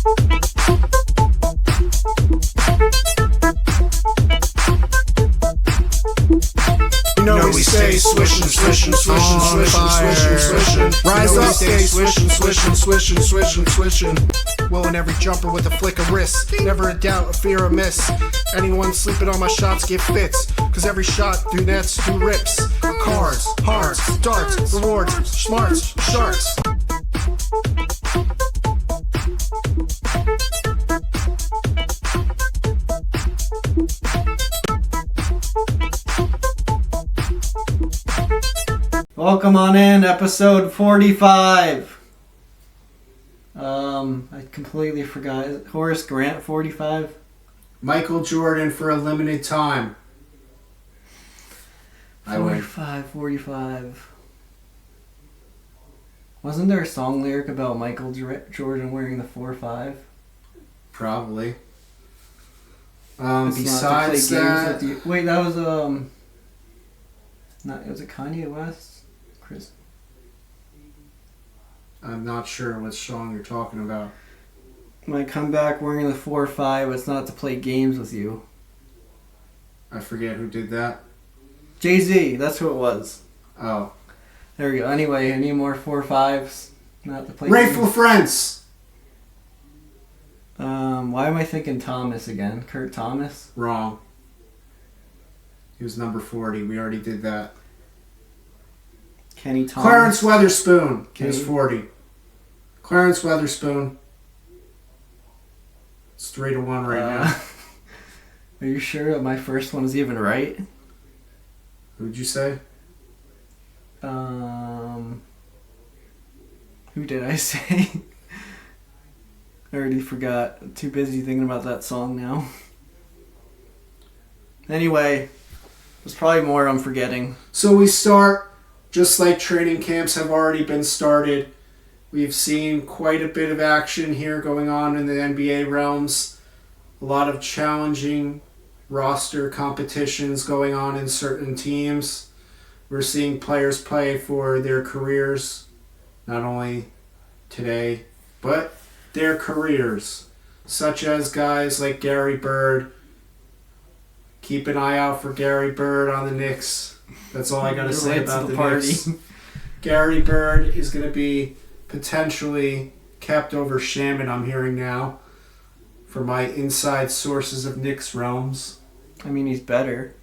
We stay swishing, swishing, swishing, swishing, swishing, swishing. Rise up, stay swishing, swishing, swishing, swishing, swishing. Willing every jumper with a flick of wrist. Never a doubt, a fear of miss. Anyone sleeping on my shots get fits. Cause every shot through nets, through rips. Cards, hearts, darts, rewards, smarts, sharks. Welcome on in, episode 45. I completely forgot. Is it Horace Grant 45? Michael Jordan for a limited time. 45. Wasn't there a song lyric about Michael Jordan wearing the 4-5? Probably. Besides Besides that, wait, that was was it Kanye West? Chris? I'm not sure what song you're talking about. My comeback wearing the 4-5 was not to play games with you. I forget who did that. Jay-Z, that's who it was. Oh. There we go. Anyway, any more 4-5s? Not to play Grateful games. Friends. Why am I thinking Thomas again? Kurt Thomas? Wrong. He was number 40. We already did that. Kenny Thomas? Clarence Weatherspoon. He was Okay. 40. Clarence Weatherspoon. It's 3-1 right now. Are you sure that my first one is even right? Who'd you say? Who did I say? I already forgot. Too busy thinking about that song now. Anyway, there's probably more I'm forgetting. So we start, just like training camps have already been started. We've seen quite a bit of action here going on in the NBA realms. A lot of challenging roster competitions going on in certain teams. We're seeing players play for their careers, not only today, but their careers, such as guys like Gary Bird. Keep an eye out for Gary Bird on the Knicks. That's all I got to say about the Knicks. Gary Bird is going to be potentially kept over Shaman, I'm hearing now, for my inside sources of Knicks realms. I mean, he's better.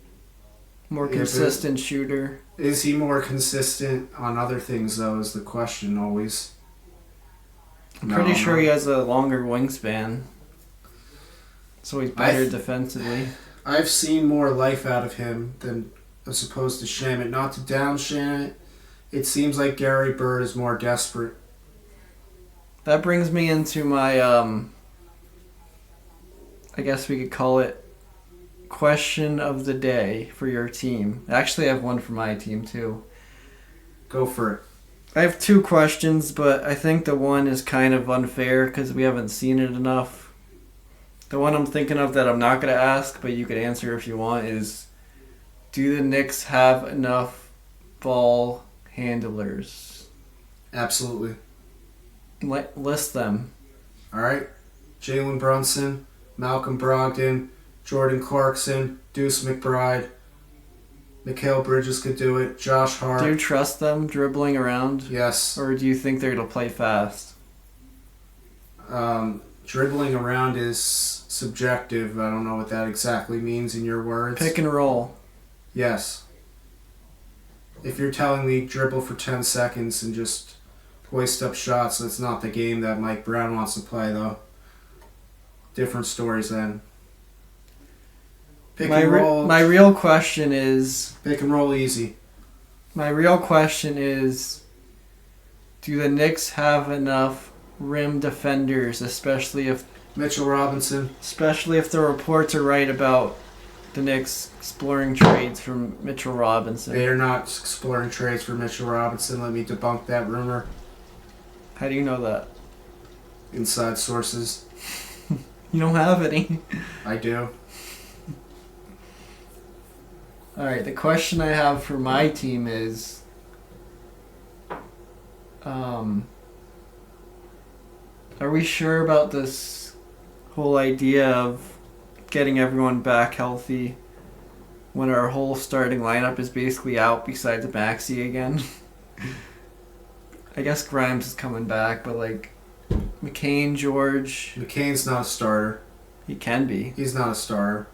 More consistent shooter. Is he more consistent on other things, though, is the question always. I'm pretty sure he has a longer wingspan. So he's better defensively. I've seen more life out of him than as opposed to Shaman. Not to down Shaman, it seems like Gary Bird is more desperate. That brings me into my, I guess we could call it question of the day for your team. Actually, I have one for my team, too. Go for it. I have two questions, but I think the one is kind of unfair because we haven't seen it enough. The one I'm thinking of that I'm not going to ask, but you could answer if you want, is do the Knicks have enough ball handlers? Absolutely. List them. All right. Jalen Brunson, Malcolm Brogdon, Jordan Clarkson, Deuce McBride, Mikal Bridges could do it, Josh Hart. Do you trust them dribbling around? Yes. Or do you think they're going to play fast? Dribbling around is subjective. I don't know what that exactly means in your words. Pick and roll. Yes. If you're telling me dribble for 10 seconds and just hoist up shots, that's not the game that Mike Brown wants to play, though. Different stories then. Pick and roll. My real question is... Pick and roll easy. My real question is, do the Knicks have enough rim defenders, especially if Mitchell Robinson. Especially if the reports are right about the Knicks exploring trades from Mitchell Robinson. They are not exploring trades for Mitchell Robinson. Let me debunk that rumor. How do you know that? Inside sources. You don't have any. I do. Alright, the question I have for my team is... Are we sure about this whole idea of getting everyone back healthy when our whole starting lineup is basically out besides Maxey again? I guess Grimes is coming back, but like McCain, George, McCain's not a starter. he can be. He's not a starter.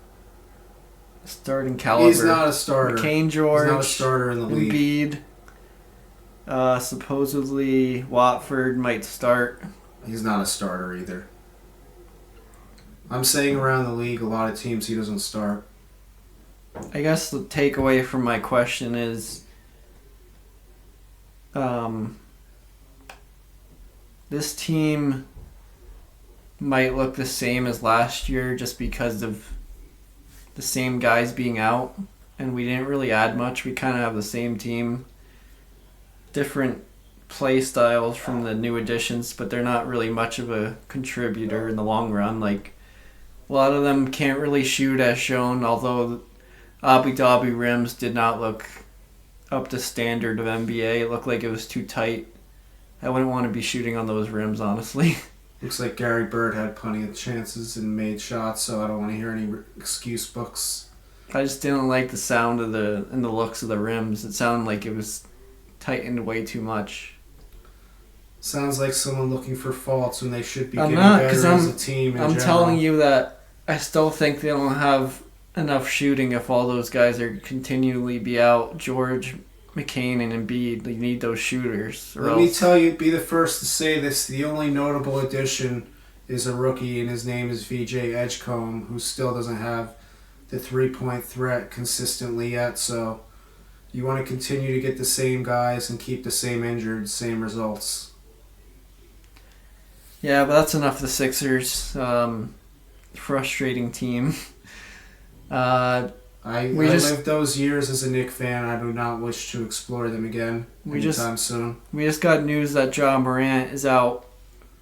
Starting caliber. He's not a starter. McCain, George, He's not a starter in the league. Embiid. Supposedly Watford might start. He's not a starter either. I'm saying around the league, a lot of teams he doesn't start. I guess the takeaway from my question is this team might look the same as last year just because of the same guys being out, and we didn't really add much. We kind of have the same team, different play styles from the new additions, but they're not really much of a contributor in the long run. Like, a lot of them can't really shoot as shown, although Abu Dhabi rims did not look up to standard of NBA. It looked like it was too tight. I wouldn't want to be shooting on those rims, honestly. Looks like Gary Bird had plenty of chances and made shots, so I don't want to hear any excuse books. I just didn't like the sound of and the looks of the rims. It sounded like it was tightened way too much. Sounds like someone looking for faults when they should be getting not, better as a team in I'm general. telling you that I still think they don't have enough shooting if all those guys are continually be out. George, McCain, and Embiid, they need those shooters. Let me tell you, be the first to say this, the only notable addition is a rookie, and his name is VJ Edgecombe, who still doesn't have the three-point threat consistently yet, so you want to continue to get the same guys and keep the same injured, same results. Yeah, but that's enough of the Sixers. Frustrating team. I lived those years as a Knicks fan. I do not wish to explore them again anytime soon. We just got news that Ja Morant is out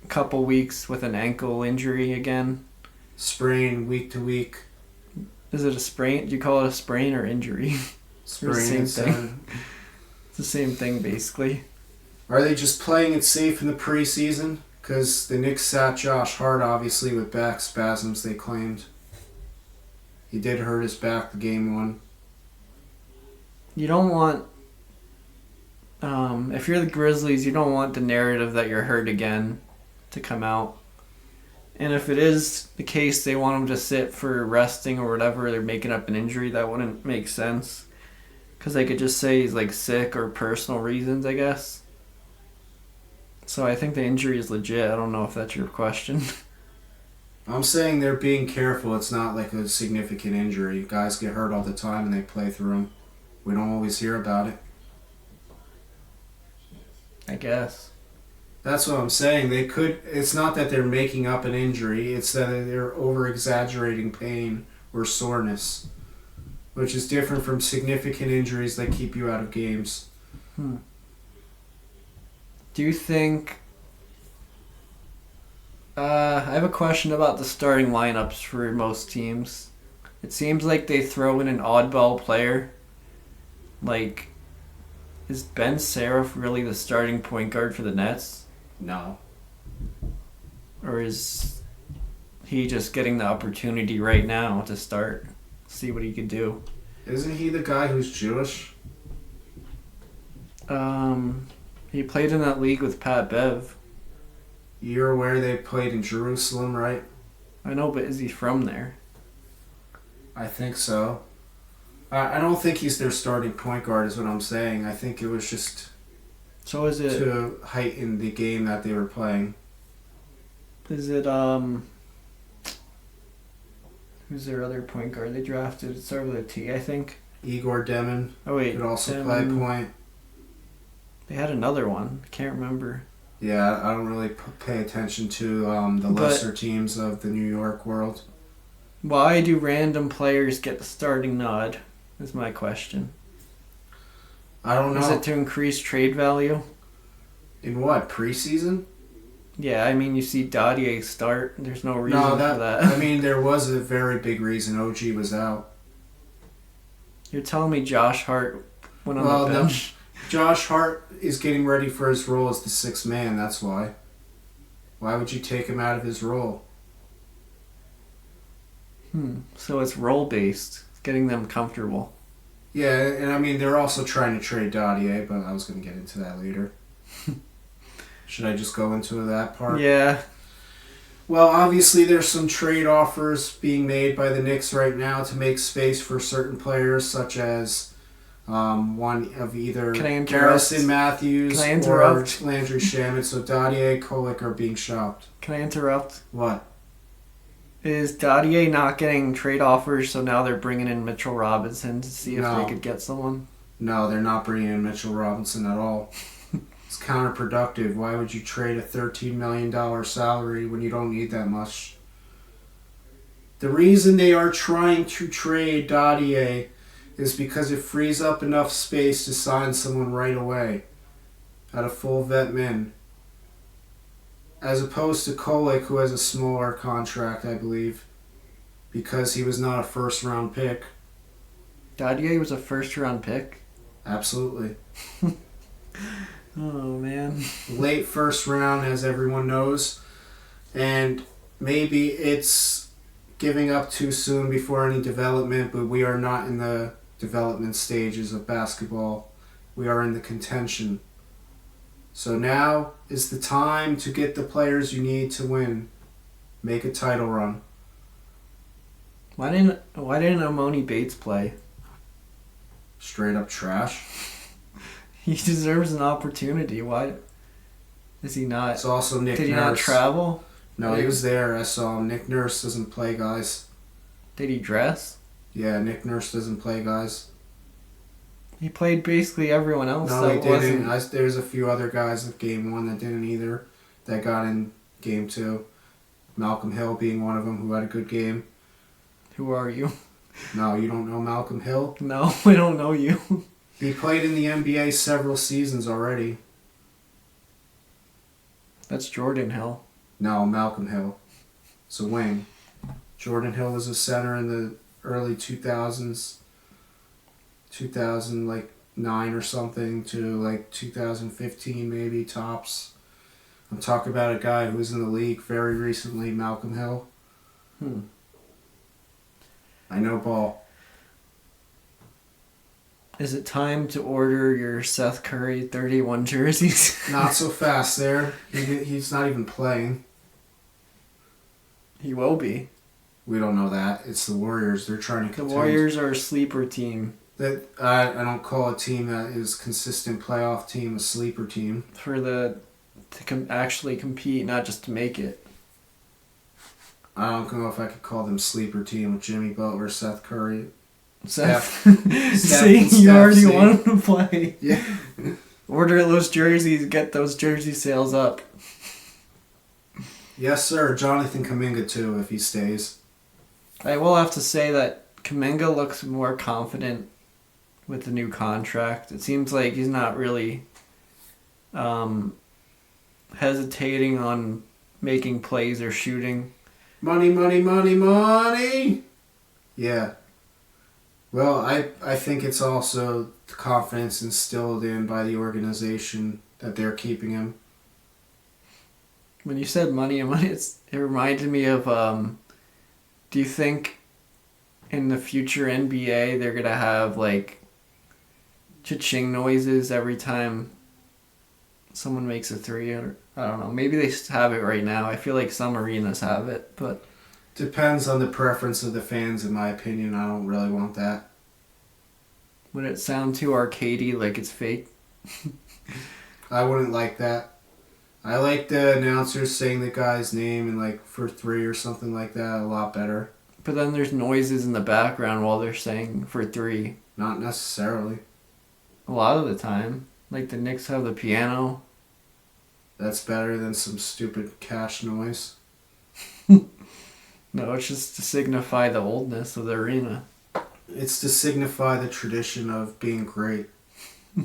a couple weeks with an ankle injury again. Sprain week to week. Is it a sprain? Do you call it a sprain or injury? Sprain. It's the same thing. It's the same thing, basically. Are they just playing it safe in the preseason? Because the Knicks sat Josh Hart, obviously, with back spasms, they claimed. He did hurt his back the game one. You don't want... if you're the Grizzlies, you don't want the narrative that you're hurt again to come out. And if it is the case they want him to sit for resting or whatever, they're making up an injury, that wouldn't make sense. Because they could just say he's like sick or personal reasons, I guess. So I think the injury is legit. I don't know if that's your question. I'm saying they're being careful. It's not like a significant injury. Guys get hurt all the time and they play through them. We don't always hear about it. I guess. That's what I'm saying. They could. It's not that they're making up an injury. It's that they're over-exaggerating pain or soreness, which is different from significant injuries that keep you out of games. Do you think... I have a question about the starting lineups for most teams. It seems like they throw in an oddball player. Like, is Ben Seraph really the starting point guard for the Nets? No. Or is he just getting the opportunity right now to start? See what he could do. Isn't he the guy who's Jewish? He played in that league with Pat Bev. You're aware they played in Jerusalem, right? I know, but is he from there? I think so. I don't think he's their starting point guard is what I'm saying. I think it was just So is it... to heighten the game that they were playing. Is it, who's their other point guard they drafted? It started with a T, I think. Igor Demin Oh, wait. could also play point. They had another one. I can't remember. Yeah, I don't really pay attention to the lesser teams of the New York world. Why do random players get the starting nod? Is my question. I don't know. Is it to increase trade value? In what, preseason? Yeah, I mean, you see Dadier start. There's no reason for that. I mean, there was a very big reason. OG was out. You're telling me Josh Hart went on the bench? No. Josh Hart is getting ready for his role as the sixth man, that's why. Why would you take him out of his role? So it's role-based. It's getting them comfortable. Yeah, and I mean, they're also trying to trade Dottier, but I was going to get into that later. Should I just go into that part? Yeah. Well, obviously, there's some trade offers being made by the Knicks right now to make space for certain players, such as one of either Garrison Matthews or Landry Shamet. So Dottier, Kolek are being shopped. Can I interrupt? What? Is Dottier not getting trade offers, so now they're bringing in Mitchell Robinson to see if they could get someone? No, they're not bringing in Mitchell Robinson at all. It's counterproductive. Why would you trade a $13 million salary when you don't need that much? The reason they are trying to trade Dottier is because it frees up enough space to sign someone right away at a full vet min. As opposed to Kolek, who has a smaller contract, I believe, because he was not a first-round pick. Dottier was a first-round pick? Absolutely. Oh, man. Late first round, as everyone knows. And maybe it's giving up too soon before any development, but we are not in the development stages of basketball. We are in the contention. So now is the time to get the players you need to win. Make a title run. Why didn't Amoni Bates play? Straight up trash. He deserves an opportunity. Why is he not? It's also Nick Nurse. Did he not travel? No, he was there. I saw him. Nick Nurse doesn't play guys. Did he dress? Yeah, Nick Nurse doesn't play guys. He played basically everyone else. No, he didn't. There's a few other guys of Game 1 that didn't either, that got in Game 2. Malcolm Hill being one of them, who had a good game. Who are you? No, you don't know Malcolm Hill? No, I don't know you. He played in the NBA several seasons already. That's Jordan Hill. No, Malcolm Hill. It's a wing. Jordan Hill was a center in the early 2000s. 2009 or something to like 2015 maybe, tops. I'm talking about a guy who was in the league very recently, Malcolm Hill. I know ball. Is it time to order your Seth Curry 31 jerseys? Not so fast there. He's not even playing. He will be. We don't know that. It's the Warriors. They're trying to contend. The Warriors are a sleeper team. That I don't call a team that is consistent playoff team a sleeper team. Actually compete, not just to make it. I don't know if I could call them sleeper team with Jimmy Butler, Seth Curry. Steph. You already want him to play. Yeah. Order those jerseys, get those jersey sales up. Yes, sir. Jonathan Kuminga, too, if he stays. I will have to say that Kuminga looks more confident with the new contract. It seems like he's not really hesitating on making plays or shooting. Money, money, money, money! Yeah. Well, I think it's also the confidence instilled in by the organization that they're keeping him. When you said money, it reminded me of, do you think in the future NBA they're going to have, like, cha-ching noises every time someone makes a three? Or I don't know. Maybe they have it right now. I feel like some arenas have it, but... Depends on the preference of the fans, in my opinion. I don't really want that. Would it sound too arcadey, like it's fake? I wouldn't like that. I like the announcers saying the guy's name and like for three or something like that a lot better. But then there's noises in the background while they're saying for three. Not necessarily. A lot of the time. Like the Knicks have the piano. That's better than some stupid cash noise. No, it's just to signify the oldness of the arena. It's to signify the tradition of being great. I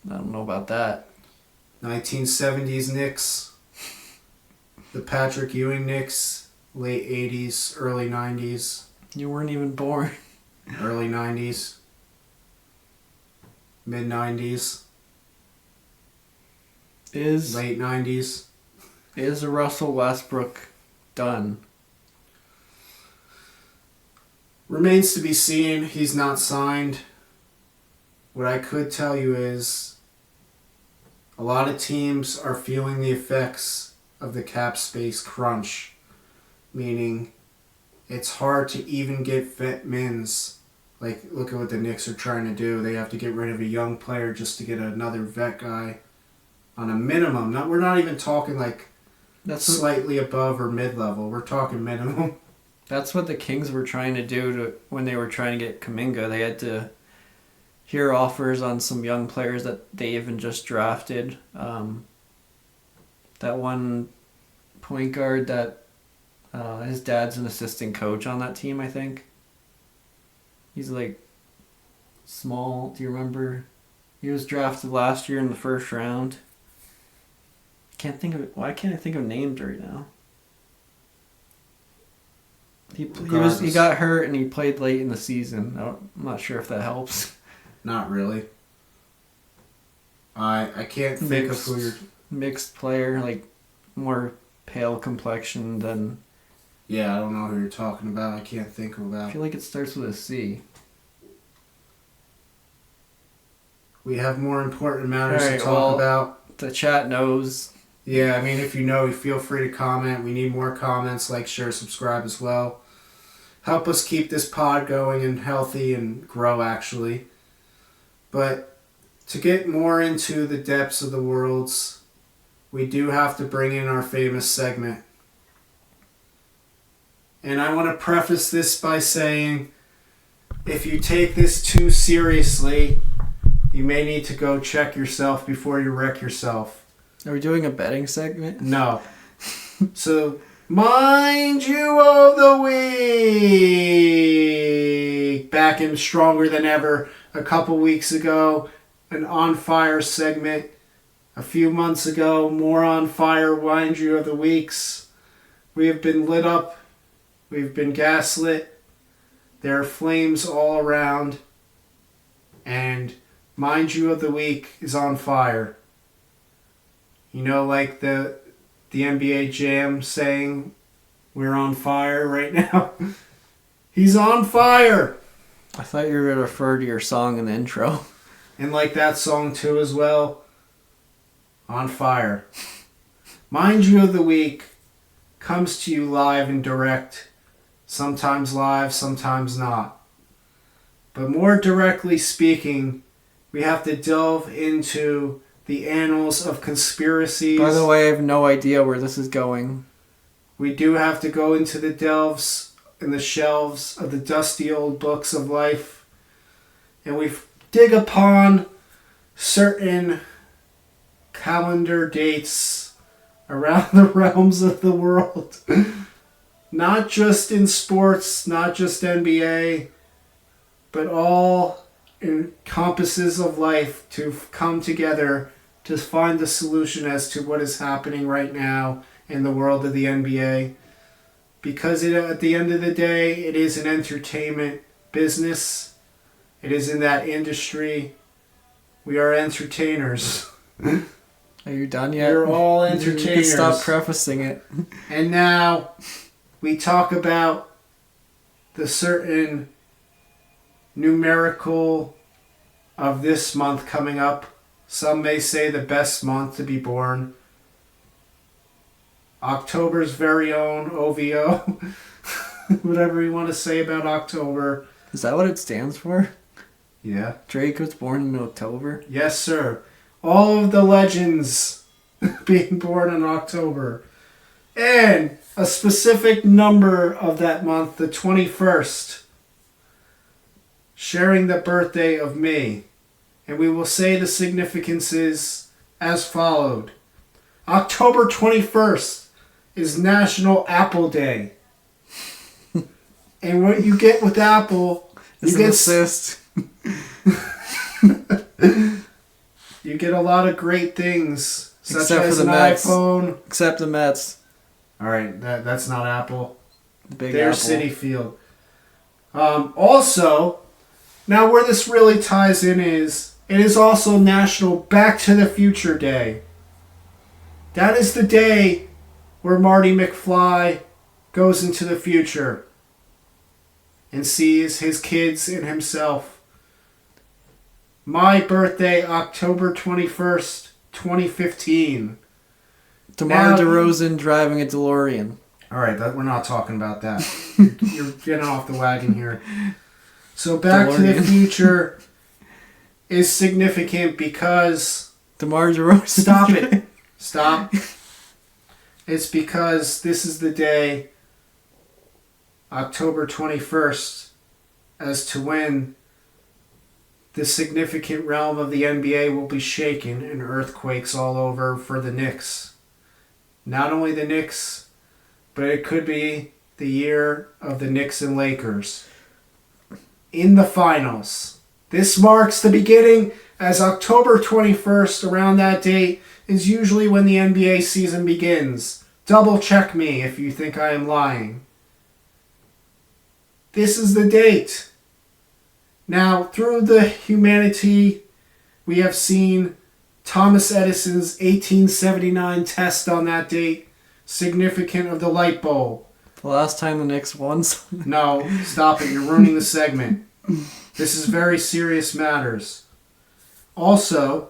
don't know about that. 1970s Knicks. The Patrick Ewing Knicks. Late 80s, early 90s. You weren't even born. Early 90s. Mid 90s. Is late 90s. Is Russell Westbrook done? Remains to be seen. He's not signed. What I could tell you is a lot of teams are feeling the effects of the cap space crunch, meaning it's hard to even get vet mins. Like, look at what the Knicks are trying to do. They have to get rid of a young player just to get another vet guy on a minimum. We're not even talking like slightly above or mid-level. We're talking minimum. That's what the Kings were trying to do when they were trying to get Kuminga. They had to hear offers on some young players that they even just drafted. That one point guard that his dad's an assistant coach on that team, I think. He's like small. Do you remember? He was drafted last year in the first round. Why can't I think of names right now? He got hurt and he played late in the season. I'm not sure if that helps. Not really. I can't think of who you're... Mixed player, like more pale complexion than... Yeah, I don't know who you're talking about. I can't think of that. I feel like it starts with a C. We have more important matters to talk about. The chat knows. Yeah, I mean, if you know, feel free to comment. We need more comments. Like, share, subscribe as well. Help us keep this pod going and healthy and grow, actually. But to get more into the depths of the worlds, we do have to bring in our famous segment. And I want to preface this by saying, if you take this too seriously, you may need to go check yourself before you wreck yourself. Are we doing a betting segment? No. So, Mind You of the Week! Back in stronger than ever. A couple weeks ago, an On Fire segment. A few months ago, more On Fire Mind You of the Weeks. We have been lit up. We've been gaslit. There are flames all around. And Mind You of the Week is on fire. You know, like the NBA Jam saying, we're on fire right now. He's on fire! I thought you were going to refer to your song in the intro. And like that song too as well. On fire. Mind You of the Week comes to you live and direct. Sometimes live, sometimes not. But more directly speaking, we have to delve into the annals of conspiracies. By the way, I have no idea where this is going. We do have to go into the delves and the shelves of the dusty old books of life. And we dig upon certain calendar dates around the realms of the world. Not just in sports, not just NBA, but all encompasses of life to come together to find the solution as to what is happening right now in the world of the NBA. Because at the end of the day, it is an entertainment business. It is in that industry. We are entertainers. Are you done yet? We're all entertainers. You can stop prefacing it. And now we talk about the certain numerical of this month coming up. Some may say the best month to be born. October's very own OVO. Whatever you want to say about October. Is that what it stands for? Yeah. Drake was born in October? Yes, sir. All of the legends being born in October. And a specific number of that month, the 21st, sharing the birthday of me. And we will say the significances as followed. October 21st is National Apple Day. And what you get with Apple, you get assist. You get a lot of great things, such Except as for the an Mets. iPhone. Except the Mets. All right, that's not Apple. The big They're Apple. Citi Field. Also, now where this really ties in is, it is also National Back to the Future Day. That is the day where Marty McFly goes into the future and sees his kids and himself. My birthday, October 21st, 2015. DeMar DeRozan driving a DeLorean. All right, we're not talking about that. You're getting off the wagon here. So Back to the Future is significant because... DeMar DeRozan. Stop it. Stop. It's because this is the day, October 21st, as to when the significant realm of the NBA will be shaken and earthquakes all over for the Knicks. Not only the Knicks, but it could be the year of the Knicks and Lakers in the finals. This marks the beginning, as October 21st, around that date, is usually when the NBA season begins. Double check me if you think I am lying. This is the date. Now, through the humanity, we have seen Thomas Edison's 1879 test on that date, significant of the light bulb. The last time the Knicks won something. No, stop it. You're ruining the segment. This is very serious matters. Also,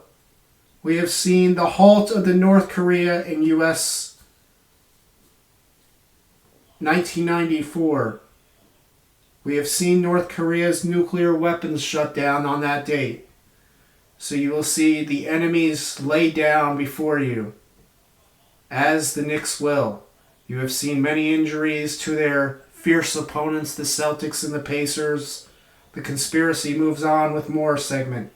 we have seen the halt of the North Korea and U.S. 1994. We have seen North Korea's nuclear weapons shut down on that date. So you will see the enemies lay down before you, as the Knicks will. You have seen many injuries to their fierce opponents, the Celtics and the Pacers. The conspiracy moves on with more segment.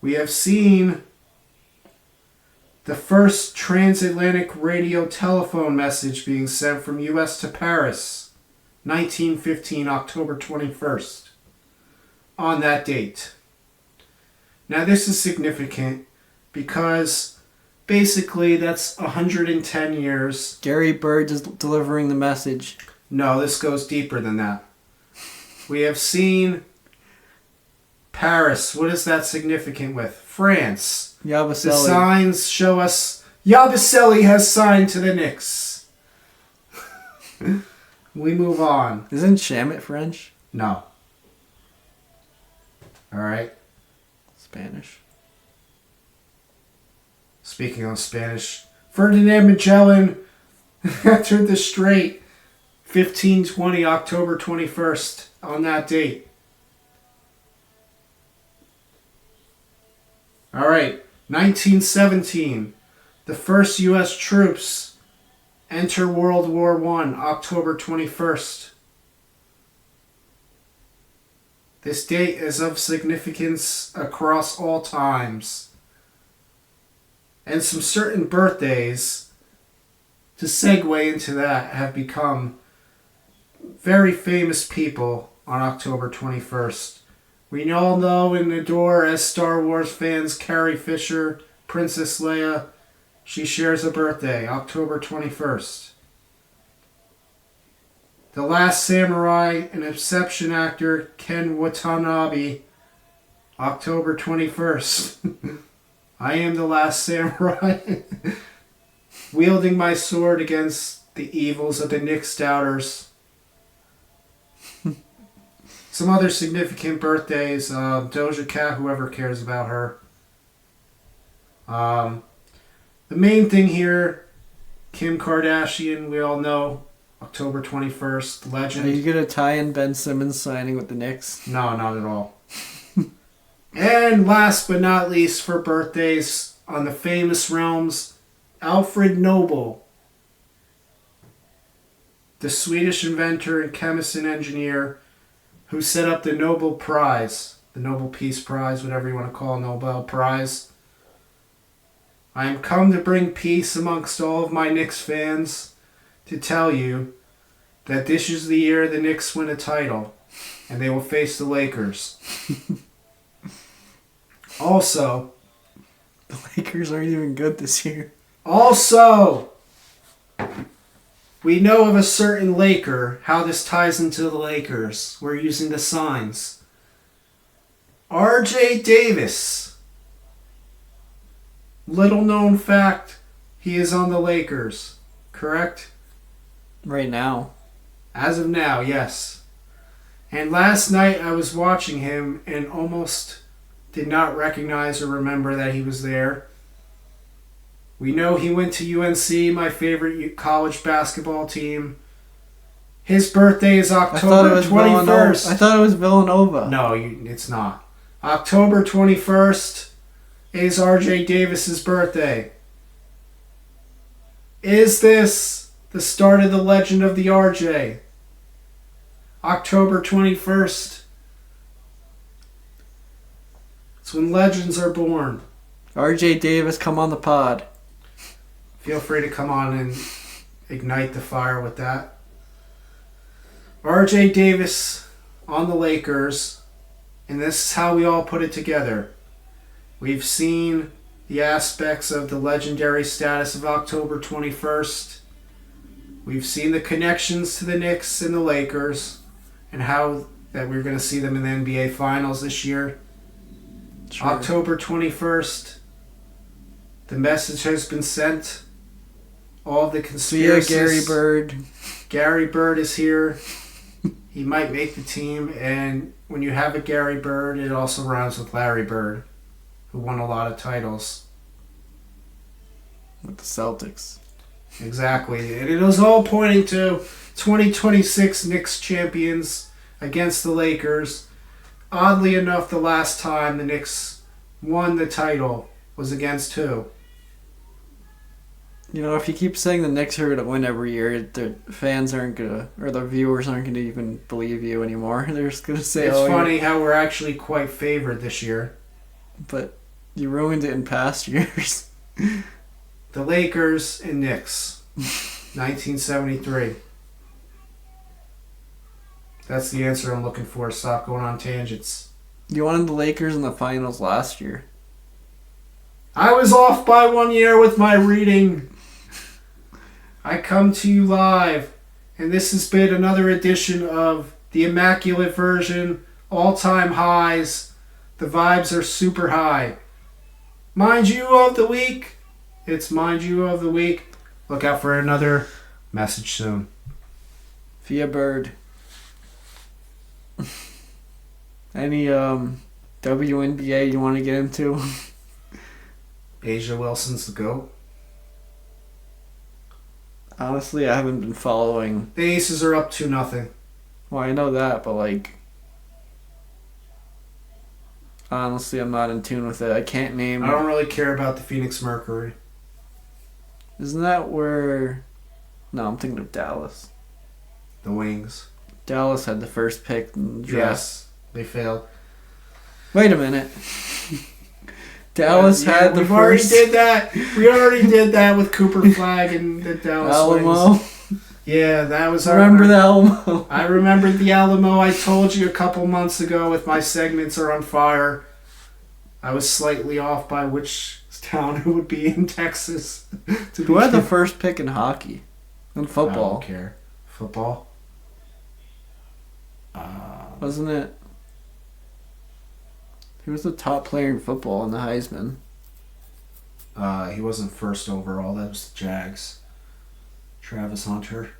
We have seen the first transatlantic radio telephone message being sent from U.S. to Paris, 1915, October 21st, on that date. Now this is significant because basically that's 110 years. Gary Bird is delivering the message. No, this goes deeper than that. We have seen Paris. What is that significant with? France. Yabusele. The signs show us Yabusele has signed to the Knicks. We move on. Isn't Shamit French? No. All right. Spanish. Speaking of Spanish, Ferdinand Magellan entered the Strait 1520, October 21st, on that date. All right, 1917, the first U.S. troops enter World War I, October 21st. This date is of significance across all times. And some certain birthdays, to segue into that, have become very famous people on October 21st. We all know and adore as Star Wars fans Carrie Fisher, Princess Leia. She shares a birthday, October 21st. The Last Samurai and Inception actor Ken Watanabe, October 21st. I am the last samurai, wielding my sword against the evils of the Knicks doubters. Some other significant birthdays, Doja Cat, whoever cares about her. The main thing here, Kim Kardashian, we all know, October 21st, legend. Are you going to tie in Ben Simmons signing with the Knicks? No, not at all. And last but not least for birthdays on the famous realms, Alfred Nobel, the Swedish inventor and chemist and engineer who set up the Nobel Prize, the Nobel Peace Prize, whatever you want to call a Nobel Prize. I am come to bring peace amongst all of my Knicks fans to tell you that this is the year the Knicks win a title and they will face the Lakers. Also, the Lakers aren't even good this year. Also, we know of a certain Laker, how this ties into the Lakers. We're using the signs. R.J. Davis. Little known fact, He is on the Lakers, correct? Right now. As of now, yes. And last night I was watching him and almost did not recognize or remember that he was there. We know he went to UNC, my favorite college basketball team. His birthday is October 21st. I thought it was Villanova. No, it's not. October 21st is RJ Davis's birthday. Is this the start of the legend of the RJ? October 21st. It's when legends are born. RJ Davis, come on the pod. Feel free to come on and ignite the fire with that. RJ Davis on the Lakers, and this is how we all put it together. We've seen the aspects of the legendary status of October 21st. We've seen the connections to the Knicks and the Lakers, and how that we're going to see them in the NBA Finals this year. Sure. October 21st, the message has been sent. All the conspiracies. See ya, Gary Bird. Gary Bird is here. He might make the team, and when you have a Gary Bird, it also rhymes with Larry Bird, who won a lot of titles. With the Celtics. Exactly. And it was all pointing to 2026 Knicks champions against the Lakers. Oddly enough, the last time the Knicks won the title was against who? You know, if you keep saying the Knicks are going to win every year, the fans aren't going to, or the viewers aren't going to even believe you anymore. They're just going to say, it's funny how we're actually quite favored this year. But you ruined it in past years. The Lakers and Knicks. 1973. That's the answer I'm looking for. Stop going on tangents. You wanted the Lakers in the finals last year. I was off by 1 year with my reading. I come to you live, and this has been another edition of the Immaculate Version, all-time highs. The vibes are super high. Mind you of the week. It's Mind You of the Week. Look out for another message soon. Via Bird. Any WNBA you want to get into? Asia Wilson's the GOAT. Honestly, I haven't been following. The Aces are up 2-0. Well, I know that, but like, honestly, I'm not in tune with it. I can't name. I don't really care about the Phoenix Mercury. Isn't that where? No, I'm thinking of Dallas. The Wings. Dallas had the first pick in the draft. Yes, they failed. Wait a minute. Dallas had the first. We already did that with Cooper Flag and the Dallas Alamo. Wings. Yeah, that was Remember the Alamo? I remembered the Alamo. I told you a couple months ago with my segments are on fire. I was slightly off by which town it would be in Texas. Who had the first pick in hockey? In football? I don't care. Football? Wasn't it? He was the top player in football in the Heisman. He wasn't first overall. That was the Jags. Travis Hunter.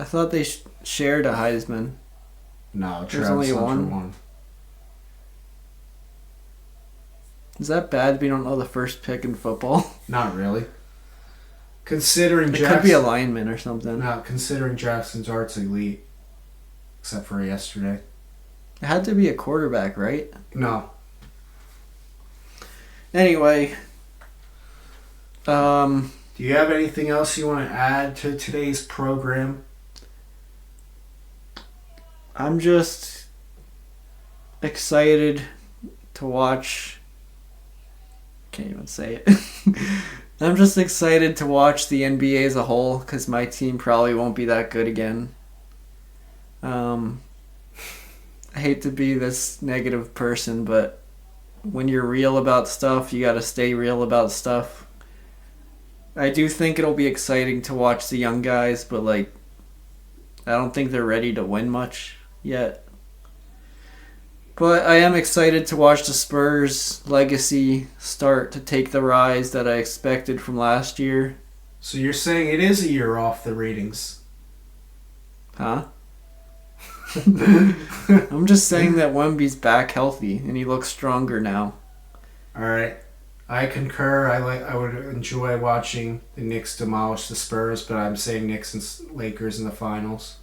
I thought they shared a Heisman. No, There's Travis only Hunter one. won. Is that bad if you don't know the first pick in football? Not really. Considering It Jackson, could be a lineman or something. not considering Jackson's art's elite, except for yesterday. It had to be a quarterback, right? No. Anyway. Do you have anything else you want to add to today's program? I'm just excited to watch. Can't even say it. I'm just excited to watch the NBA as a whole because my team probably won't be that good again. I hate to be this negative person, but when you're real about stuff, you gotta stay real about stuff. I do think it'll be exciting to watch the young guys, but like, I don't think they're ready to win much yet. But I am excited to watch the Spurs legacy start to take the rise that I expected from last year. So you're saying it is a year off the ratings? Huh? I'm just saying that Wemby's back healthy and he looks stronger now. All right, I concur. I would enjoy watching the Knicks demolish the Spurs, but I'm saying Knicks and Lakers in the finals.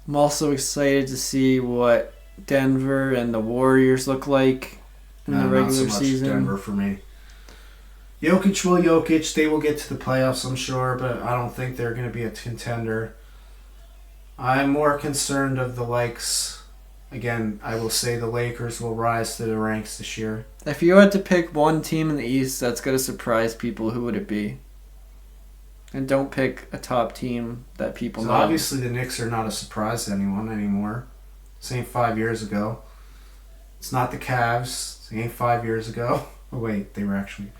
I'm also excited to see what Denver and the Warriors look like in the regular not so much season. Denver for me. Jokic will Jokic. They will get to the playoffs, I'm sure, but I don't think they're going to be a contender. I'm more concerned of the likes. Again, I will say the Lakers will rise to the ranks this year. If you had to pick one team in the East that's going to surprise people, who would it be? And don't pick a top team that people So know. obviously the Knicks are not a surprise to anyone anymore. Same 5 years ago. It's not the Cavs. It ain't 5 years ago. Oh wait, they were actually.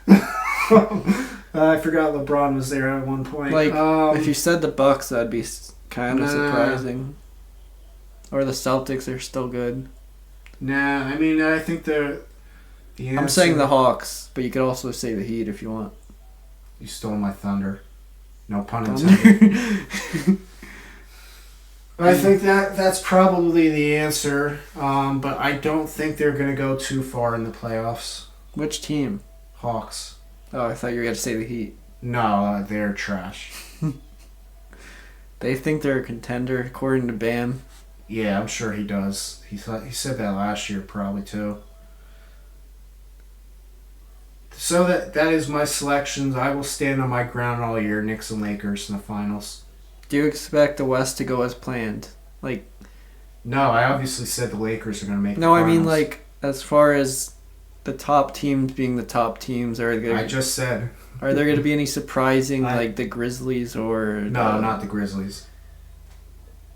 I forgot LeBron was there at one point. Like, if you said the Bucks, that'd be kind of surprising. Or the Celtics are still good. Nah, I mean, I think the answer... I'm saying the Hawks, but you could also say the Heat if you want. You stole my thunder. No pun intended. I think that's probably the answer, but I don't think they're going to go too far in the playoffs. Which team? Hawks. Oh, I thought you were going to say the Heat. No, they're trash. They think they're a contender, according to Bam. Yeah, I'm sure he does. He said that last year probably too. So that is my selections. I will stand on my ground all year. Knicks and Lakers in the finals. Do you expect the West to go as planned? Like, no, I obviously said the Lakers are going to make. No, the finals. I mean like as far as the top teams being the top teams, I just said. Are there going to be any surprising like the Grizzlies or no, not the Grizzlies.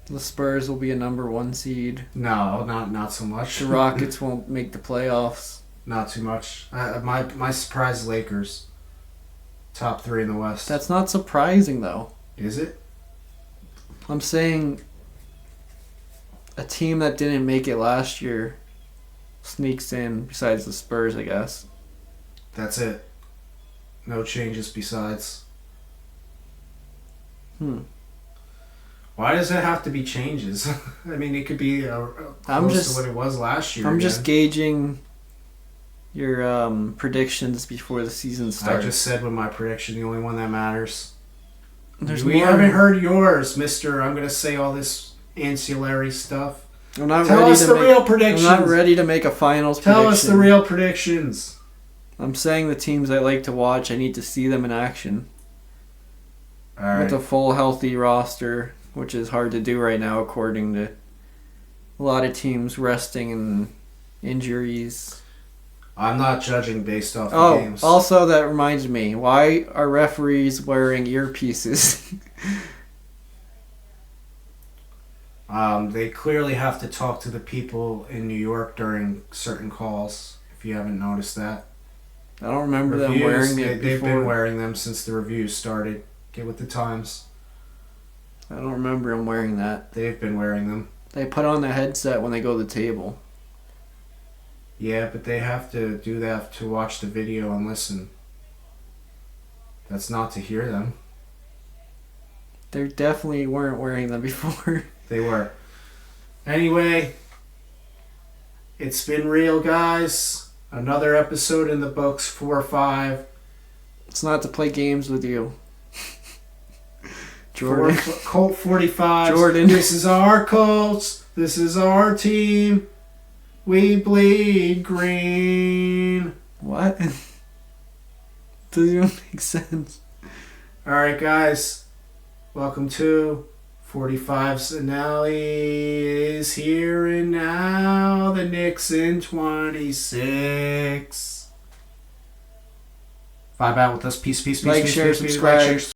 The Spurs will be a number 1 seed. No, not so much. The Rockets won't make the playoffs. Not too much. My surprise Lakers. Top 3 in the West. That's not surprising though. Is it? I'm saying a team that didn't make it last year sneaks in besides the Spurs, I guess. That's it. No changes besides. Why does it have to be changes? I mean, it could be close to what it was last year. I'm just gauging your predictions before the season starts. I just said with my prediction, the only one that matters. We haven't heard yours, mister. I'm going to say all this ancillary stuff. Tell us the real predictions. I'm not ready to make a finals prediction. Tell us the real predictions. I'm saying the teams I like to watch, I need to see them in action. All right. With a full healthy roster, which is hard to do right now according to a lot of teams resting and injuries. I'm not judging based off the games. Also that reminds me, why are referees wearing earpieces? They clearly have to talk to the people in New York during certain calls, if you haven't noticed that. I don't remember them wearing it before. They've been wearing them since the reviews started. Get with the times. I don't remember them wearing that. They've been wearing them. They put on the headset when they go to the table. Yeah, but they have to do that to watch the video and listen. That's not to hear them. They definitely weren't wearing them before. They were. Anyway, it's been real, guys. Another episode in the books, 4 or 5. It's not to play games with you. Jordan. Colt 45. Jordan. This is our Colts. This is our team. We bleed green. What? Doesn't even make sense. Alright, guys. Welcome to 45's Finale is here and now. The Knicks in 26. Vibe out with us. Peace, peace, peace, Like, peace, share, peace, peace, subscribe. like, share,